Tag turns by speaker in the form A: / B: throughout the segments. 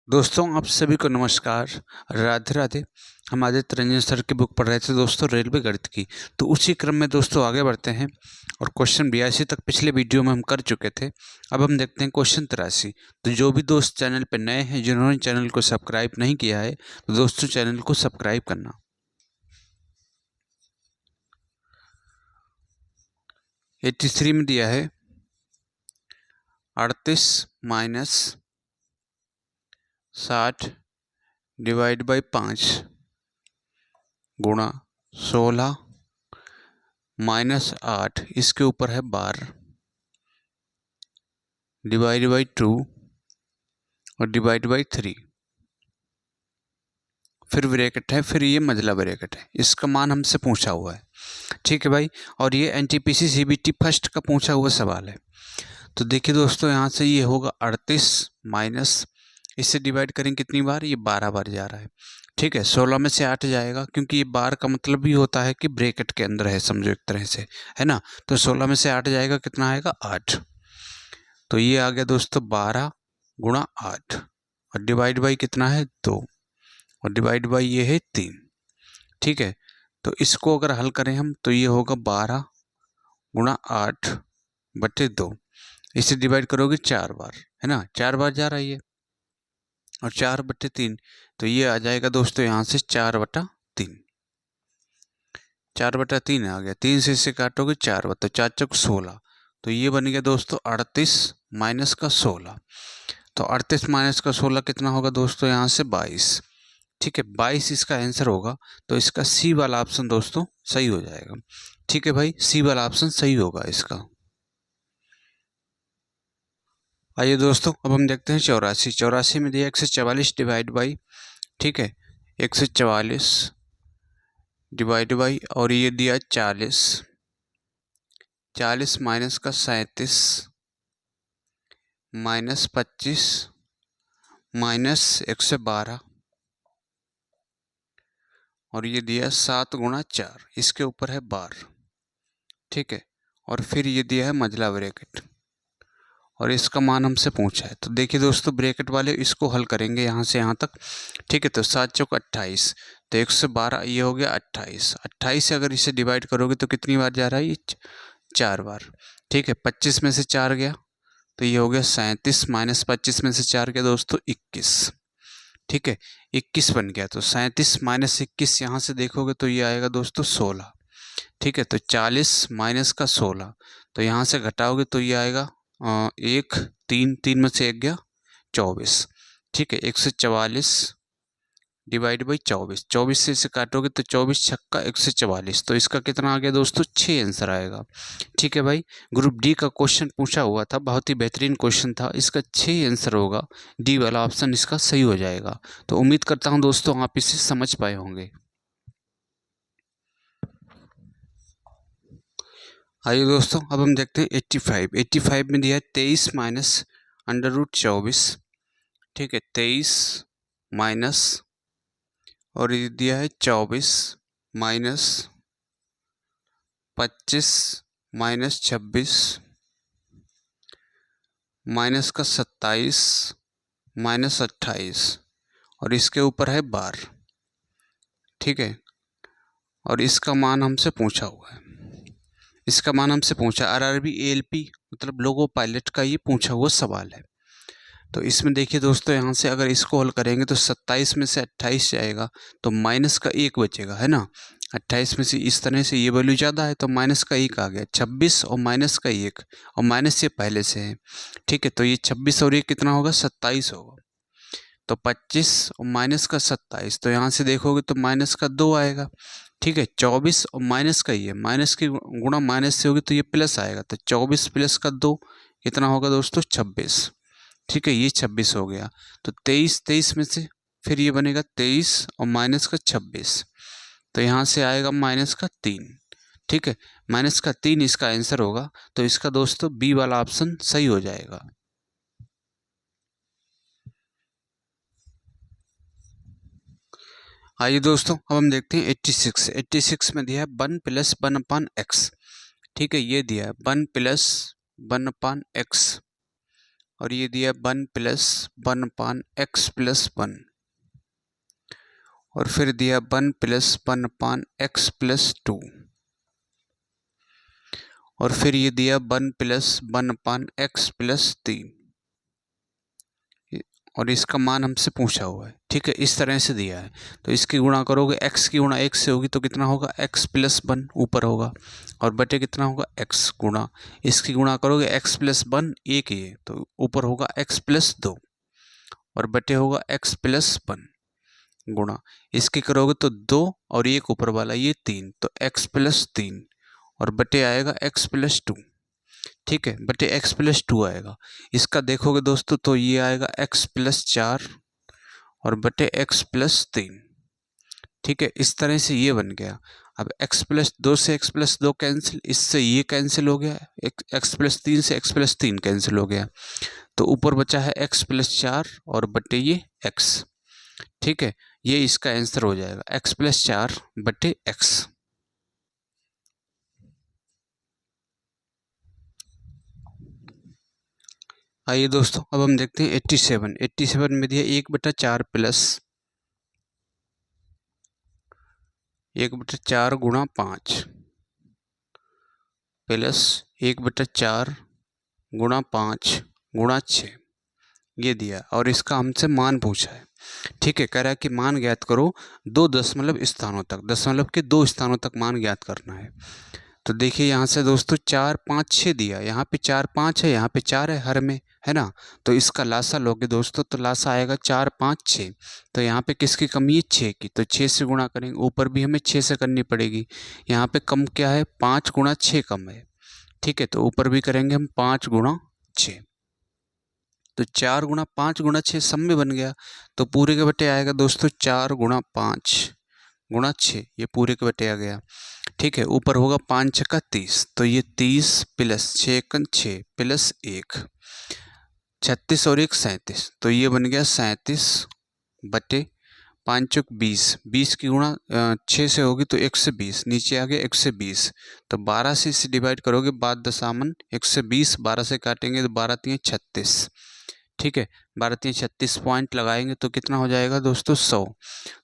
A: दोस्तों आप सभी को नमस्कार। राधे राधे। हम आदित्य रंजन सर की बुक पढ़ रहे थे दोस्तों, रेलवे गणित की। तो उसी क्रम में दोस्तों आगे बढ़ते हैं और क्वेश्चन 82 तक पिछले वीडियो में हम कर चुके थे। अब हम देखते हैं क्वेश्चन 83। तो जो भी दोस्त चैनल पर नए हैं, जिन्होंने चैनल को सब्सक्राइब नहीं किया है, तो दोस्तों चैनल को सब्सक्राइब करना। 83 में दिया है 38 माइनस 60 डिवाइड बाई 5 गुणा 16 माइनस 8, इसके ऊपर है 12 डिवाइड बाई 2 और डिवाइड बाई 3, फिर ब्रैकेट है, फिर ये मझला ब्रैकेट है। इसका मान हमसे पूछा हुआ है, ठीक है भाई। और ये एनटीपीसी सीबीटी फर्स्ट का पूछा हुआ सवाल है। तो देखिए दोस्तों, यहाँ से ये होगा 38 माइनस, इससे डिवाइड करें कितनी बार, ये 12 बार जा रहा है, ठीक है। 16 में से 8 जाएगा, क्योंकि ये बार का मतलब भी होता है कि ब्रैकेट के अंदर है, समझो एक तरह से, है ना। तो 16 में से 8 जाएगा, कितना आएगा 8। तो ये आ गया दोस्तों 12 गुणा 8, और डिवाइड बाई कितना है 2, और डिवाइड बाई ये है 3, ठीक है। तो इसको अगर हल करें हम, तो ये होगा 12 गुणा 8 बटे 2। इसे डिवाइड करोगे 4 बार, है ना, 4 बार जा रहा है ये, और 4 बटे 3, तो ये आ जाएगा दोस्तों यहाँ से 4 बटा 3। 4 बटा 3 आ गया, 3 से इसे काटोगे 4 बटा 4 चौक 16, तो ये बन गया दोस्तों 38 माइनस का 16। तो 38 माइनस का 16 कितना होगा दोस्तों, यहाँ से 22, ठीक है। 22 इसका आंसर होगा। तो इसका सी वाला ऑप्शन दोस्तों सही हो जाएगा, ठीक है भाई, सी वाला ऑप्शन सही होगा इसका। आइए दोस्तों, अब हम देखते हैं 84। 84 में दिया 144 डिवाइड बाई, ठीक है, 144 डिवाइड बाई, और ये दिया 40, 40 माइनस का 37 माइनस 25 माइनस 112, और ये दिया 7 गुणा 4, इसके ऊपर है 12, ठीक है। और फिर ये दिया है मझला ब्रैकेट, और इसका मान हमसे पूछा है। तो देखिए दोस्तों, ब्रैकेट वाले इसको हल करेंगे यहाँ से यहाँ तक, ठीक है। तो 7 चौक 28, तो 112, ये हो गया 28। 28 से अगर इसे डिवाइड करोगे तो कितनी बार जा रहा है, ये 4 बार, ठीक है। 25 में से 4 गया, तो ये हो गया 37, माइनस 25 में से 4 गया दोस्तों 21, ठीक है, 21 बन गया। तो 37 माइनस 21 यहाँ से देखोगे तो ये आएगा दोस्तों 16, ठीक है। तो 40 माइनस का 16, तो यहाँ से घटाओगे तो ये आएगा 1, 3, 3 में से 1 गया 24, ठीक है। 144 डिवाइड बाई 24, 24 से इसे काटोगे तो 24 छक्का 144, तो इसका कितना आ गया दोस्तों 6 आंसर आएगा, ठीक है भाई। ग्रुप डी का क्वेश्चन पूछा हुआ था, बहुत ही बेहतरीन क्वेश्चन था, इसका 6 आंसर होगा, डी वाला ऑप्शन इसका सही हो जाएगा। तो उम्मीद करता हूँ दोस्तों आप इसे समझ पाए होंगे। आइए दोस्तों, अब हम देखते हैं 85। 85 में दिया है 23 माइनस अंडर रूट 24, ठीक है, 23 माइनस, और ये दिया है 24 माइनस 25 माइनस 26 माइनस का 27 माइनस 28, और इसके ऊपर है 12, ठीक है। और इसका मान हमसे पूछा हुआ है, इसका मान हमसे पूछा आरआरबी एएलपी मतलब लोगो पायलट का ये पूछा हुआ सवाल है। तो इसमें देखिए दोस्तों, यहाँ से अगर इसको हल करेंगे तो 27 में से 28 जाएगा, तो माइनस का 1 बचेगा, है ना। 28 में से इस तरह से ये वैल्यू ज़्यादा है, तो माइनस का 1 आ गया, 26 और माइनस का 1, और माइनस ये पहले से है, ठीक है। तो ये 26 और 1 कितना होगा, 27 होगा। तो 25 और माइनस का 27, तो यहाँ से देखोगे तो माइनस का 2 आएगा, ठीक है। 24 और माइनस का ये, माइनस की गुणा माइनस से होगी तो ये प्लस आएगा, तो 24 प्लस का 2 कितना होगा दोस्तों 26, ठीक है। ये 26 हो गया। तो 23, 23 में से फिर ये बनेगा 23 और माइनस का 26, तो यहाँ से आएगा माइनस का 3, ठीक है। माइनस का 3 इसका आंसर होगा। तो इसका दोस्तों बी वाला ऑप्शन सही हो जाएगा। आइए दोस्तों, अब हम देखते हैं 86। 86 में दिया है 1 प्लस 1 अपान एक्स, ठीक है। ये दिया है 1 प्लस 1 अपान एक्स, और ये दिया 1 + 1/x+1 और फिर दिया 1 + 1/x+2 और फिर ये दिया 1 + 1/x+3 और इसका मान हमसे पूछा हुआ है। ठीक है, इस तरह से दिया है तो इसकी गुणा करोगे, x की गुणा 1 से होगी तो कितना होगा, x+1 ऊपर होगा और बटे कितना होगा, x गुणा इसकी गुणा करोगे, x+1 1 ये तो ऊपर होगा x+2 और बटे होगा x+1 गुणा इसकी करोगे तो 2 और 1 ऊपर वाला ये 3 तो x+3 और बटे आएगा x+2। ठीक है, बटे x+2 आएगा। इसका देखोगे दोस्तों तो ये आएगा x+4 और बटे x+3। ठीक है, इस तरह से ये बन गया। अब x+2 से x+2 कैंसिल, इससे ये कैंसिल हो गया, x+3 से x+3 कैंसिल हो गया तो ऊपर बचा है x+4 और बटे ये x। ठीक है, ये इसका आंसर हो जाएगा x+4 बटे x। आइए दोस्तों अब हम देखते हैं 87 में दिया 1/4 प्लस 1/4 गुणा 5 प्लस 1/4 गुणा 5 गुणा 6 ये दिया और इसका हमसे मान पूछा है। ठीक है, कह रहा है कि मान ज्ञात करो 2 दशमलव स्थानों तक, दशमलव के 2 स्थानों तक मान ज्ञात करना है। तो देखिए यहाँ से दोस्तों 4 5 6 दिया, यहाँ पे 4 5 है, यहाँ पे 4 है हर में, है ना। तो इसका लासा लोगे दोस्तों तो लासा आएगा 4 5 6। तो यहाँ पे किसकी कमी है, 6 की, तो 6 से गुणा करेंगे, ऊपर भी हमें 6 से करनी पड़ेगी। यहाँ पे कम क्या है, 5 गुणा 6 कम है। ठीक है, तो ऊपर भी करेंगे हम 5 गुणा 6, तो 4 गुणा 5 गुणा 6 सब में बन गया। तो पूरे के बटे आएगा दोस्तों 4 गुणा 5 गुणा 6, ये पूरे के बटे आ गया। ठीक है, ऊपर होगा 5 छक्का 30, तो ये 30 प्लस 6 एकन 6 प्लस 1 36 और 1 37, तो ये बन गया 37 बटे 5 चौक 20, 20 की गुणा 6 से होगी तो 120, नीचे आ गया 120, तो 12 से इसे डिवाइड करोगे, बाद दशामन 120, 12 से काटेंगे तो 12 3 36। ठीक है, 12 3 36 पॉइंट लगाएंगे तो कितना हो जाएगा दोस्तों, 100।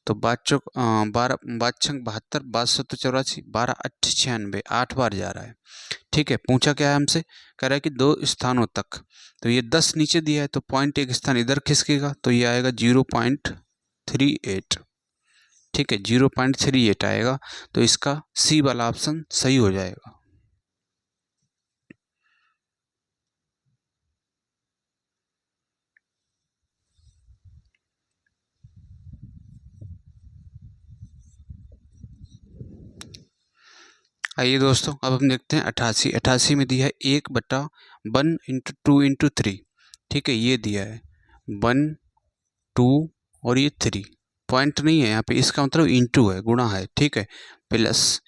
A: तो 12 चौक 12 5 छंग 72, 12 84, 12 8 96, 8 बार जा रहा है। ठीक है, पूछा क्या है हमसे, कह रहा है कि 2 स्थानों तक, तो ये 10 नीचे दिया है तो पॉइंट एक स्थान इधर खिसकेगा तो ये आएगा 0.38। ठीक है, 0.38 आएगा, तो इसका सी वाला ऑप्शन सही हो जाएगा। आइए दोस्तों अब हम देखते हैं 88 में दिया है 1/1 × 2 × 3। ठीक है, ये दिया है 1 2 और ये 3, पॉइंट नहीं है यहाँ पे, इसका मतलब इंटू है, गुणा है। ठीक है, प्लस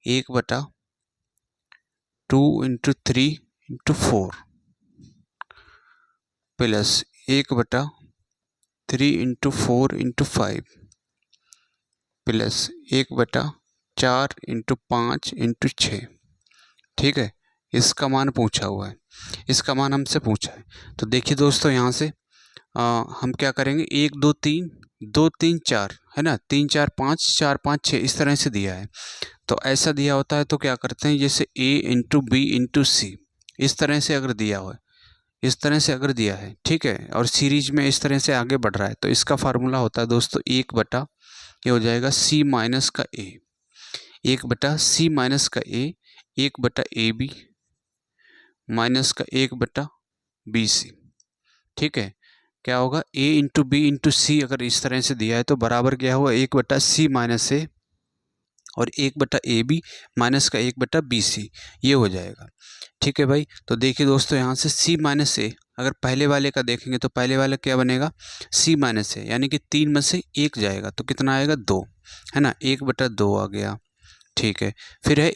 A: 1/2 × 3 × 4 प्लस 1/3 × 4 × 5 प्लस 1/4 × 5 × 6। ठीक है, इसका मान पूछा हुआ है, इसका मान हमसे पूछा है। तो देखिए दोस्तों यहाँ से हम क्या करेंगे, 1 2 3 2 3 4 है ना, 3 4 5 4 5 6 इस तरह से दिया है। तो ऐसा दिया होता है तो क्या करते हैं, जैसे a × b × c, इस तरह से अगर दिया हो, इस तरह से अगर दिया है, ठीक है, और सीरीज में इस तरह से आगे बढ़ रहा है, तो इसका फार्मूला होता है दोस्तों 1/, ये हो जाएगा c माइनस का a, 1/c माइनस का a, 1/ab माइनस का 1/bc। ठीक है, क्या होगा, a × b × c अगर इस तरह से दिया है तो बराबर क्या होगा, 1/c माइनस a और 1/ab माइनस का 1/bc, ये हो जाएगा। ठीक है भाई, तो देखिए दोस्तों यहाँ से c माइनस a, अगर पहले वाले का देखेंगे तो पहले वाला क्या बनेगा, c माइनस a, यानी कि 3 में से 1 जाएगा तो कितना आएगा, 2, है ना, 1/2 आ गया। ठीक है, फिर है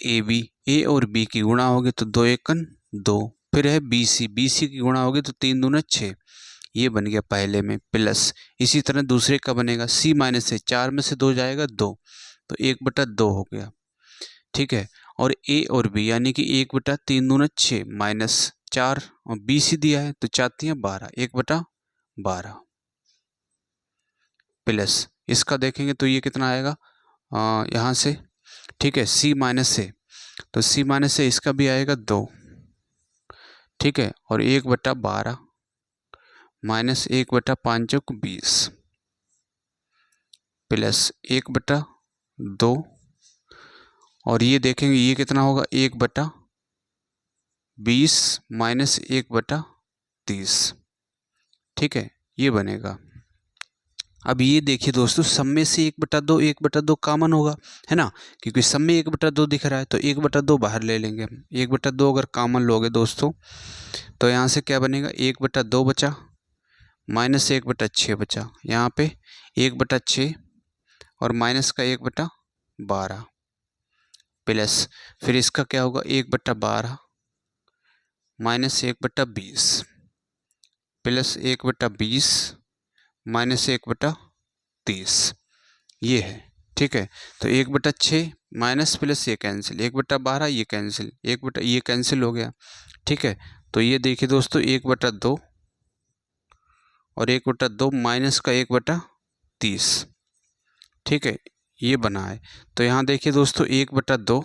A: a और b की गुणा होगी तो 2 एकन 2, फिर है bc की गुणा होगी तो 3 दूना 6, ये बन गया पहले में, प्लस इसी तरह दूसरे का बनेगा c माइनस a, 4 में से 2 जाएगा 2, तो 1/2 हो गया। ठीक है, और a और b यानी कि 1/3 दूना 6 माइनस 4 और 20 ही दिया है तो 4×3 = 12, 1/12 प्लस इसका देखेंगे तो ये कितना आएगा यहाँ से, ठीक है, C माइनस ए, तो C माइनस ए इसका भी आएगा 2, ठीक है, और 1/12 माइनस 1/5 20 प्लस 1/2, और ये देखेंगे ये कितना होगा 1/20 माइनस 1/30, ठीक है, ये बनेगा। अब ये देखिए दोस्तों, सब में से 1/2 कॉमन होगा, है ना, क्योंकि सब में 1/2 दिख रहा है, तो 1/2 बाहर ले लेंगे हम। 1/2 अगर कॉमन लोगे दोस्तों तो यहाँ से क्या बनेगा, 1/2 बचा माइनस 1/6 बचा, यहाँ पे 1/6 और माइनस का 1/12 प्लस फिर इसका क्या होगा 1/12 माइनस 1/20 प्लस 1/20 माइनस 1/30, ये है, ठीक है। तो 1/6 माइनस प्लस ये कैंसिल, 1/12 ये कैंसिल, ये कैंसिल हो गया, ठीक है। तो ये देखिए दोस्तों 1/2 और 1/2 माइनस का 1/30, ठीक है, ये बना है। तो यहाँ देखिए दोस्तों 1/2,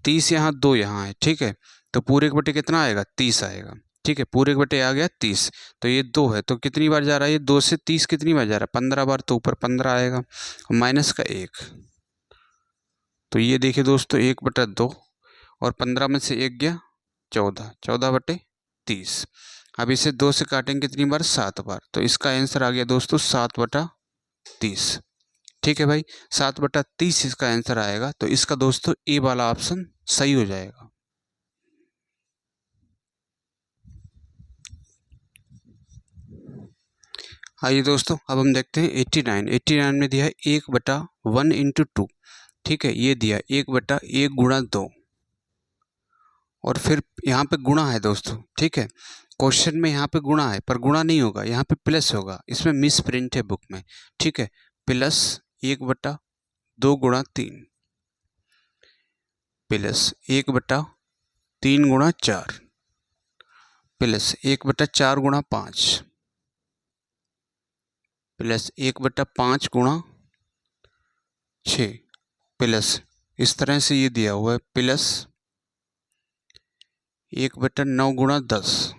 A: 30 यहाँ 2 यहाँ है, ठीक है, तो पूरे के बटे कितना आएगा 30 आएगा, ठीक है, पूरे के बटे आ गया 30। तो ये 2 है तो कितनी बार जा रहा है ये 2 से 30 कितनी बार जा रहा है 15 बार, तो ऊपर 15 आएगा माइनस का 1। तो ये देखिए दोस्तों 1/2 और 15 में से 1 गया 14, 14/30। अब इसे 2 से काटेंगे कितनी बार 7 बार, तो इसका आंसर आ गया दोस्तों 7/30, ठीक है भाई, 7/30 इसका आंसर आएगा। तो इसका दोस्तों ए वाला ऑप्शन सही हो जाएगा। आइए दोस्तों अब हम देखते हैं 89 में दिया है 1/1 × 2, ठीक है, ये दिया 1/1 × 2 और फिर यहाँ पे गुणा है दोस्तों, ठीक है, क्वेश्चन में यहाँ पे गुणा है पर गुणा नहीं होगा, यहाँ पे प्लस होगा, इसमें मिस प्रिंट है बुक में, ठीक है, plus 1/2 × 3 plus 1/3 × 4 plus 1/4 × 5 plus 1/5 × 6 plus इस तरह से ये दिया हुआ है प्लस 1/9 × 10,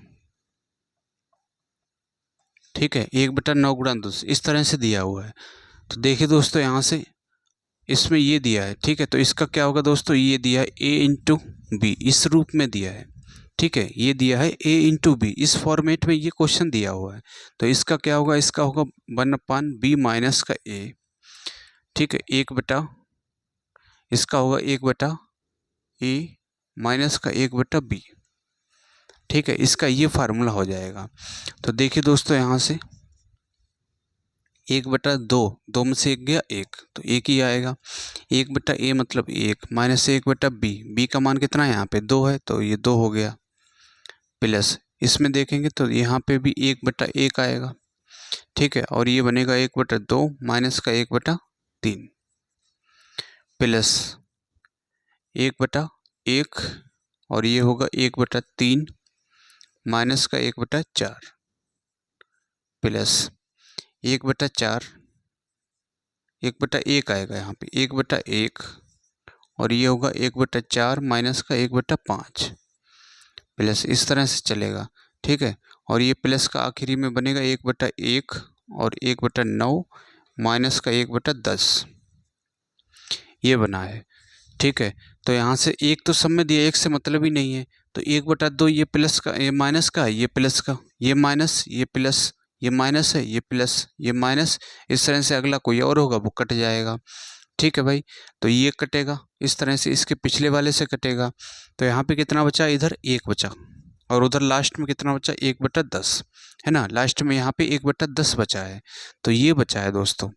A: ठीक है, 1/9 × 10 इस तरह से दिया हुआ है। तो देखिए दोस्तों यहाँ से इसमें ये दिया है, ठीक है, तो इसका क्या होगा दोस्तों, ये दिया है a × b, इस रूप में दिया है, ठीक है, ये दिया है a × b, इस फॉर्मेट में ये क्वेश्चन दिया हुआ है। तो इसका क्या होगा, इसका होगा 1/b माइनस का a, ठीक है, इसका होगा 1/a माइनस का 1/b, ठीक है, इसका ये फार्मूला हो जाएगा। तो देखिए दोस्तों यहाँ से 1/2, 2 में से 1 गया 1, तो 1 ही आएगा, 1/a मतलब 1 माइनस 1/b, b का मान कितना है यहाँ पे 2 है, तो ये 2 हो गया, प्लस इसमें देखेंगे तो यहाँ पे भी 1/1 आएगा, ठीक है, और ये बनेगा 1/2 माइनस का 1/3 प्लस 1/1 और ये होगा 1/3 माइनस का 1/4 प्लस 1/4, 1/1 आएगा यहाँ पे 1/1 और ये होगा 1/4 माइनस का 1/5 प्लस इस तरह से चलेगा, ठीक है, और ये प्लस का आखिरी में बनेगा 1/1 और 1/9 माइनस का 1/10, ये बना है, ठीक है। तो यहाँ से एक तो सब में दिया, एक से मतलब ही नहीं है, तो 1/2 ये प्लस का, ये माइनस का, ये प्लस का, ये माइनस, ये प्लस, ये माइनस है, ये प्लस, ये माइनस, इस तरह से अगला कोई और होगा वो कट जाएगा, ठीक है भाई। तो ये कटेगा इस तरह से, इसके पिछले वाले से कटेगा, तो यहाँ पे कितना बचा, इधर 1 बचा और उधर लास्ट में कितना बचा 1/10, है ना, लास्ट में यहाँ पे 1/10 बचा है, तो ये बचा है दोस्तों,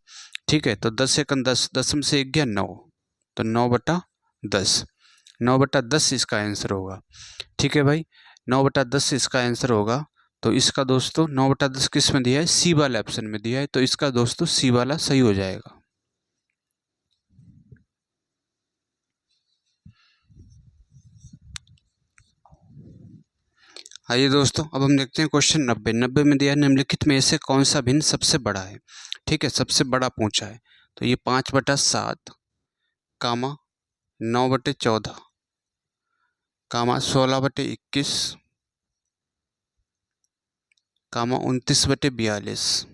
A: ठीक है। तो 10 से 10, 10 में से 1 गया 9, तो 9/10, 9/10 इसका आंसर होगा, ठीक है भाई, 9/10 इसका आंसर होगा। तो इसका दोस्तों 9/10 किस में दिया है, सी वाले ऑप्शन में दिया है, तो इसका दोस्तों सी वाला सही हो जाएगा। आइए दोस्तों, अब हम देखते हैं क्वेश्चन 90 में दिया है निम्नलिखित में से कौन सा भिन्न सबसे बड़ा है। ठीक है, सबसे बड़ा पूछा है। तो ये 5/7 कामा 9/14 कामा 16/21 कामा 29/42।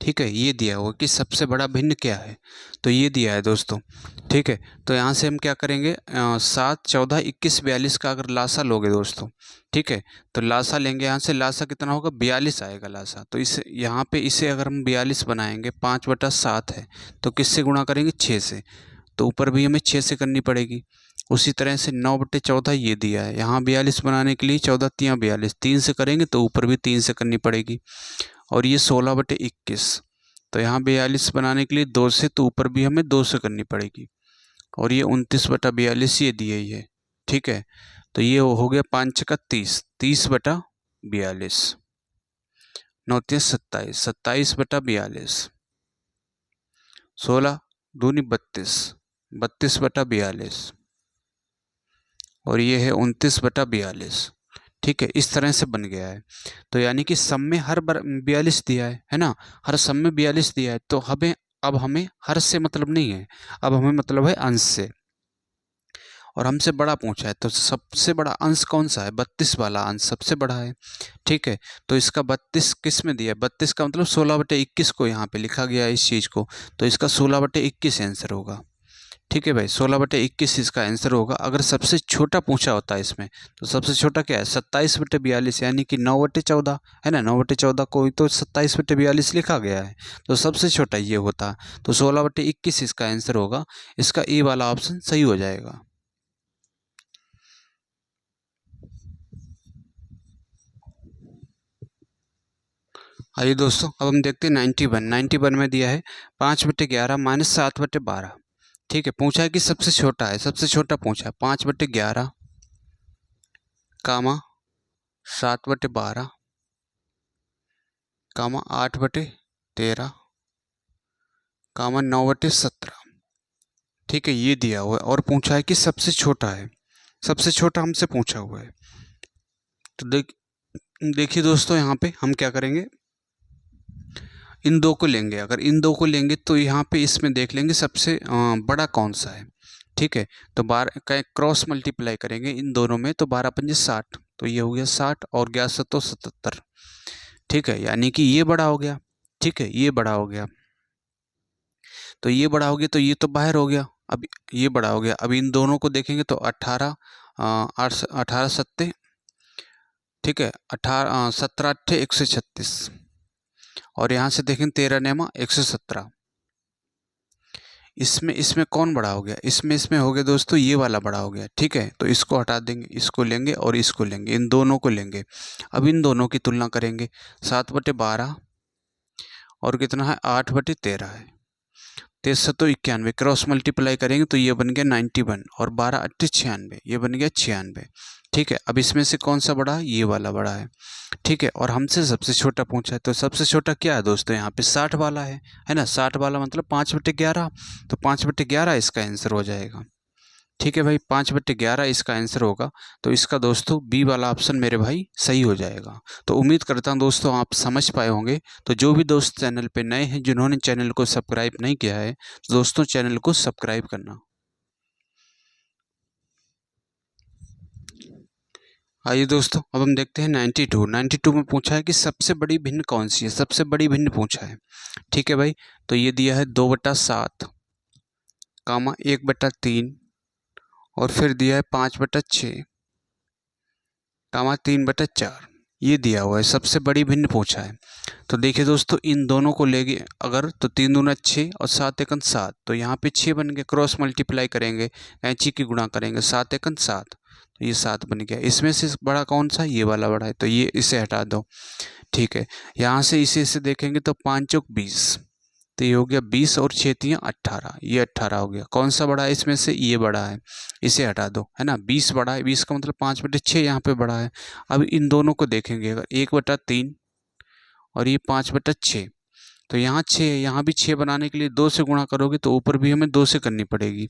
A: ठीक है, ये दिया हुआ कि सबसे बड़ा भिन्न क्या है, तो ये दिया है दोस्तों। ठीक है, तो यहाँ से हम क्या करेंगे, 7, 14, 21, 42 का अगर लासा लोगे दोस्तों, ठीक है, तो लासा लेंगे। यहाँ से लासा कितना होगा, 42 आएगा लासा। तो इस यहाँ पे इसे अगर हम 42 बनाएंगे, 5/7 है, तो किससे गुणा करेंगे, 6 से। तो ऊपर भी हमें 6 से करनी पड़ेगी। उसी तरह से 9/14 ये दिया है, यहाँ 42 बनाने के लिए 14 3 42, 3 से करेंगे तो ऊपर भी 3 से करनी पड़ेगी। और ये 16/21, तो यहाँ 42 बनाने के लिए 2 से, तो ऊपर भी हमें 2 से करनी पड़ेगी। और ये 29/42 ये दिए ही है। ठीक है, तो ये हो गया 5 का 30, 30/42, 9 27, 27/42, 16 दूनी 32, 32/42, और ये है 29/42। ठीक है, इस तरह से बन गया है। तो यानी कि सम में हर 42 दिया है ना, हर सम में 42 दिया है। तो हमें हर से मतलब नहीं है, अब हमें मतलब है अंश से। और हमसे बड़ा पूछा है, तो सबसे बड़ा अंश कौन सा है, 32 वाला अंश सबसे बड़ा है। ठीक है, तो इसका 32 किस में दिया है, 32 का मतलब 16/21 को यहाँ पे लिखा गया है इस चीज़ को, तो इसका 16/21 आंसर होगा। ठीक है भाई, 16/21 इसका आंसर होगा। अगर सबसे छोटा पूछा होता है इसमें, तो सबसे छोटा क्या है, 27/42, यानी कि 9/14 है ना, 9/14 को ही तो 27/42 लिखा गया है, तो सबसे छोटा ये होता। तो 16/21 इसका आंसर होगा। इसका ए वाला ऑप्शन सही हो जाएगा। आइए दोस्तों, अब हम देखते हैं 91 में दिया है 5/11 - 7/12। ठीक है, पूछा है कि सबसे छोटा है, सबसे छोटा पूछा है 5/11 कामा 7/12 कामा 8/13 कामा 9/17। ठीक है, ये दिया हुआ है और पूछा है कि सबसे छोटा है, सबसे छोटा हमसे पूछा हुआ है। तो देखिए दोस्तों, यहाँ पे हम क्या करेंगे, इन दो को लेंगे। अगर इन दो को लेंगे तो यहाँ पे इसमें देख लेंगे सबसे बड़ा कौन सा है। ठीक है, तो 12 का क्रॉस मल्टीप्लाई करेंगे इन दोनों में, तो 12 पंजे 60, तो ये हो गया 60 और 11 तो 77। ठीक है, यानी कि ये बड़ा हो गया। ठीक है, ये बड़ा हो गया, तो ये बड़ा हो गया, तो ये तो बाहर हो गया। अब ये बड़ा हो गया, अब इन दोनों को देखेंगे तो 18 18 सत्ते, ठीक है, 18 17 अट्ठे 136, और यहाँ से देखें 13 नेमा 117। इसमें कौन बड़ा हो गया, इसमें हो गया दोस्तों ये वाला बड़ा हो गया। ठीक है, तो इसको हटा देंगे, इसको लेंगे और इसको लेंगे, इन दोनों को लेंगे। अब इन दोनों की तुलना करेंगे, 7/12 और कितना है 8/13 है, 9391 क्रॉस मल्टीप्लाई करेंगे तो ये बन गया 91, और 12 8 96, ये बन गया 96। ठीक है, अब इसमें से कौन सा बड़ा है, ये वाला बड़ा है। ठीक है, और हमसे सबसे छोटा पूछा है, तो सबसे छोटा क्या है दोस्तों, यहाँ पे 60 वाला है ना, 60 वाला मतलब 5/11, तो 5/11 इसका आंसर हो जाएगा। ठीक है भाई, 5/11 इसका आंसर होगा। तो इसका दोस्तों बी वाला ऑप्शन मेरे भाई सही हो जाएगा। तो उम्मीद करता हूँ दोस्तों आप समझ पाए होंगे। तो जो भी दोस्त चैनल पे नए हैं, जिन्होंने चैनल को सब्सक्राइब नहीं किया है, तो दोस्तों चैनल को सब्सक्राइब करना। आइए दोस्तों, अब हम देखते हैं 92 में पूछा है कि सबसे बड़ी भिन्न कौन सी है, सबसे बड़ी भिन्न पूछा है। ठीक है भाई, तो ये दिया है 2/7 कामा 1/3, और फिर दिया है 5/6 कामा 3/4, ये दिया हुआ है। सबसे बड़ी भिन्न पूछा है। तो देखिए दोस्तों, इन दोनों को लेंगे अगर, तो 3 दूना 6 और 7 एकन 7, तो यहाँ पे 6 बन गए, क्रॉस मल्टीप्लाई करेंगे, कैंची की गुणा करेंगे, 7 एकन 7, तो ये 7 बन गया। इसमें से बड़ा कौन सा, ये वाला बड़ा है, तो ये इसे हटा दो। ठीक है, यहाँ से इसे देखेंगे तो 5 चौक 20, तो ये हो गया 20 और 6 तियाँ 18, ये 18 हो गया। कौन सा बड़ा है इसमें से, ये बड़ा है, इसे हटा दो, है ना। 20 बड़ा है, 20 का मतलब 5/6 यहाँ पे बड़ा है। अब इन दोनों को देखेंगे, अगर 1/3 और ये 5/6, तो यहाँ 6 है, यहाँ भी 6 बनाने के लिए 2 से गुणा करोगे तो ऊपर भी हमें 2 से करनी पड़ेगी।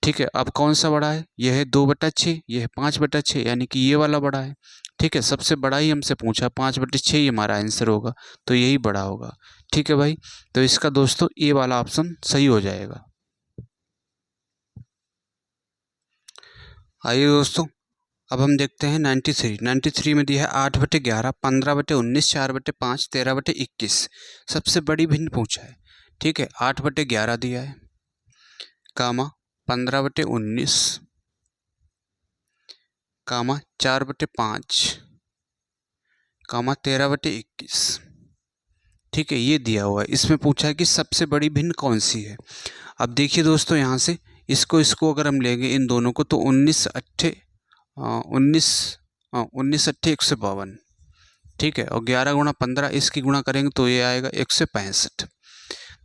A: ठीक है, अब कौन सा बड़ा है? यह है 2/6, यह है 5/6, यानी कि ये वाला बड़ा है। ठीक है, सबसे बड़ा ही हमसे पूछा, 5/6 ही हमारा आंसर होगा, तो यही बड़ा होगा। ठीक है भाई, तो इसका दोस्तों ए वाला ऑप्शन सही हो जाएगा। आइए दोस्तों, अब हम देखते हैं 93 में दिया है 8/11, 15/19, 4/5, 13/21। सबसे बड़ी भिन्न पूछा है। ठीक है, 8/11 दिया है, कामा 15/19, कामा 4/5, कामा 13/21। ठीक है, ये दिया हुआ है। इसमें पूछा है कि सबसे बड़ी भिन्न कौन सी है। अब देखिए दोस्तों, यहाँ से इसको अगर हम लेंगे इन दोनों को, तो 19 अट्ठे 152। ठीक है, और 11 गुणा 15 इसकी गुणा करेंगे तो ये आएगा 165।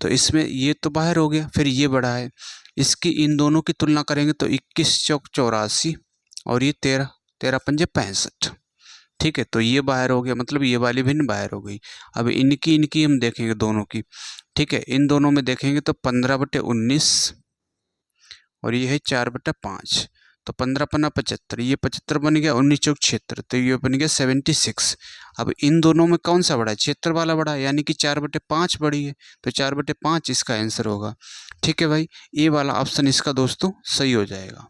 A: तो इसमें ये तो बाहर हो गया, फिर ये बड़ा है। इसकी इन दोनों की तुलना करेंगे तो 21 चौक 84 और ये 13 13 पंजे 65। ठीक है, तो ये बाहर हो गया, मतलब ये वाली भिन्न बाहर हो गई। अब इनकी हम देखेंगे दोनों की। ठीक है, इन दोनों में देखेंगे तो 15/19 और ये है 4/5, तो 15×5 75, ये 75 बन गया, 19 चौक 76, तो ये बन गया 76। अब इन दोनों में कौन सा बड़ा है? 76 वाला बड़ा है, यानी कि 4/5 बड़ी है, तो 4/5 इसका आंसर होगा। ठीक है भाई, ए वाला ऑप्शन इसका दोस्तों सही हो जाएगा।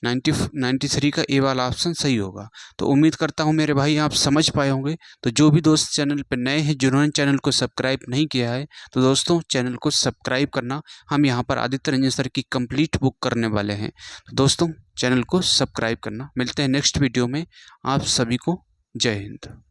A: 93 का ए वाला ऑप्शन सही होगा। तो उम्मीद करता हूँ मेरे भाई आप समझ पाए होंगे। तो जो भी दोस्त चैनल पर नए हैं, जिन्होंने चैनल को सब्सक्राइब नहीं किया है, तो दोस्तों चैनल को सब्सक्राइब करना। हम यहाँ पर आदित्य रंजन सर की कंप्लीट बुक करने वाले हैं, तो दोस्तों चैनल को सब्सक्राइब करना। मिलते हैं नेक्स्ट वीडियो में। आप सभी को जय हिंद।